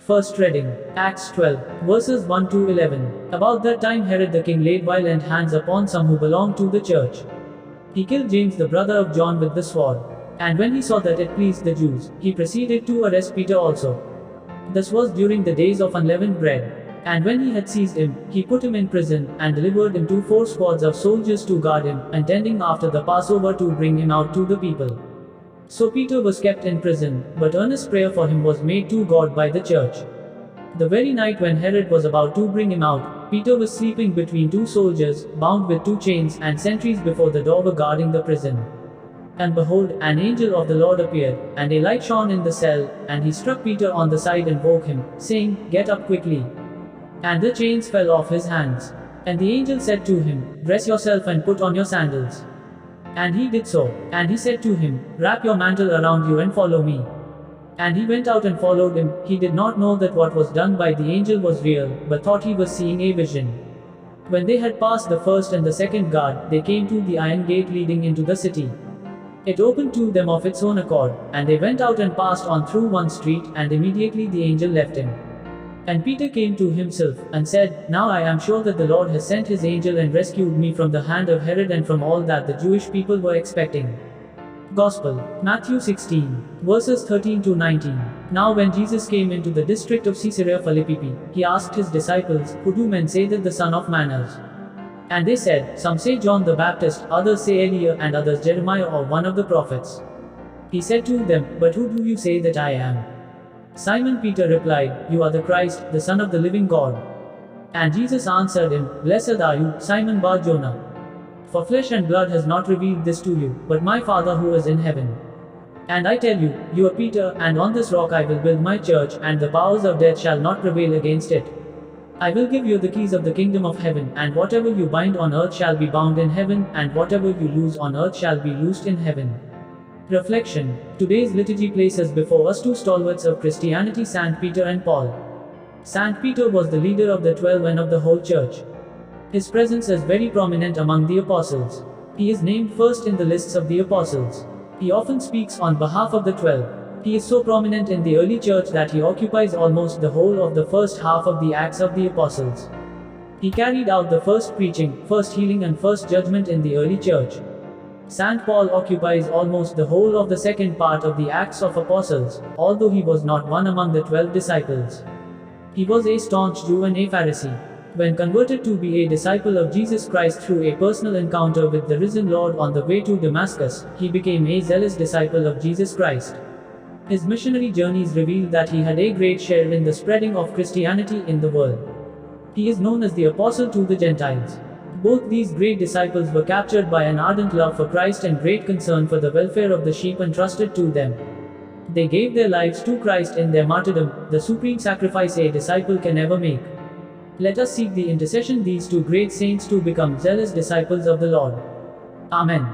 First reading, Acts 12, verses 1 to 11. About that time Herod the king laid violent hands upon some who belonged to the church. He killed James the brother of John with the sword. And when he saw that it pleased the Jews, he proceeded to arrest Peter also. This was during the days of unleavened bread. And when he had seized him, he put him in prison, and delivered him to 4 squads of soldiers to guard him, intending after the Passover to bring him out to the people. So Peter was kept in prison, but earnest prayer for him was made to God by the church. The very night when Herod was about to bring him out, Peter was sleeping between 2 soldiers, bound with 2 chains, and sentries before the door were guarding the prison. And behold, an angel of the Lord appeared, and a light shone in the cell, and he struck Peter on the side and woke him, saying, "Get up quickly." And the chains fell off his hands. And the angel said to him, "Dress yourself and put on your sandals." And he did so. And he said to him, "Wrap your mantle around you and follow me." And he went out and followed him. He did not know that what was done by the angel was real, but thought he was seeing a vision. When they had passed the first and the second guard, they came to the iron gate leading into the city. It opened to them of its own accord, and they went out and passed on through one street, and immediately the angel left him. And Peter came to himself, and said, "Now I am sure that the Lord has sent his angel and rescued me from the hand of Herod and from all that the Jewish people were expecting." Gospel, Matthew 16, verses 13 to 19. Now when Jesus came into the district of Caesarea Philippi, he asked his disciples, "Who do men say that the Son of Man is?" And they said, "Some say John the Baptist, others say Elias, and others Jeremiah or one of the prophets." He said to them, "But who do you say that I am?" Simon Peter replied, "You are the Christ, the Son of the living God." And Jesus answered him, "Blessed are you, Simon Bar-Jonah. For flesh and blood has not revealed this to you, but my Father who is in heaven. And I tell you, you are Peter, and on this rock I will build my church, and the powers of death shall not prevail against it. I will give you the keys of the kingdom of heaven, and whatever you bind on earth shall be bound in heaven, and whatever you loose on earth shall be loosed in heaven." Reflection. Today's liturgy places before us 2 stalwarts of Christianity, St. Peter and Paul. St. Peter was the leader of the 12 and of the whole church. His presence is very prominent among the apostles. He is named first in the lists of the apostles. He often speaks on behalf of the 12. He is so prominent in the early church that he occupies almost the whole of the first half of the Acts of the Apostles. He carried out the first preaching, first healing and first judgment in the early church. St. Paul occupies almost the whole of the second part of the Acts of Apostles, although he was not one among the 12 disciples. He was a staunch Jew and a Pharisee. When converted to be a disciple of Jesus Christ through a personal encounter with the risen Lord on the way to Damascus, he became a zealous disciple of Jesus Christ. His missionary journeys reveal that he had a great share in the spreading of Christianity in the world. He is known as the Apostle to the Gentiles. Both these great disciples were captured by an ardent love for Christ and great concern for the welfare of the sheep entrusted to them. They gave their lives to Christ in their martyrdom, the supreme sacrifice a disciple can ever make. Let us seek the intercession of these 2 great saints to become zealous disciples of the Lord. Amen.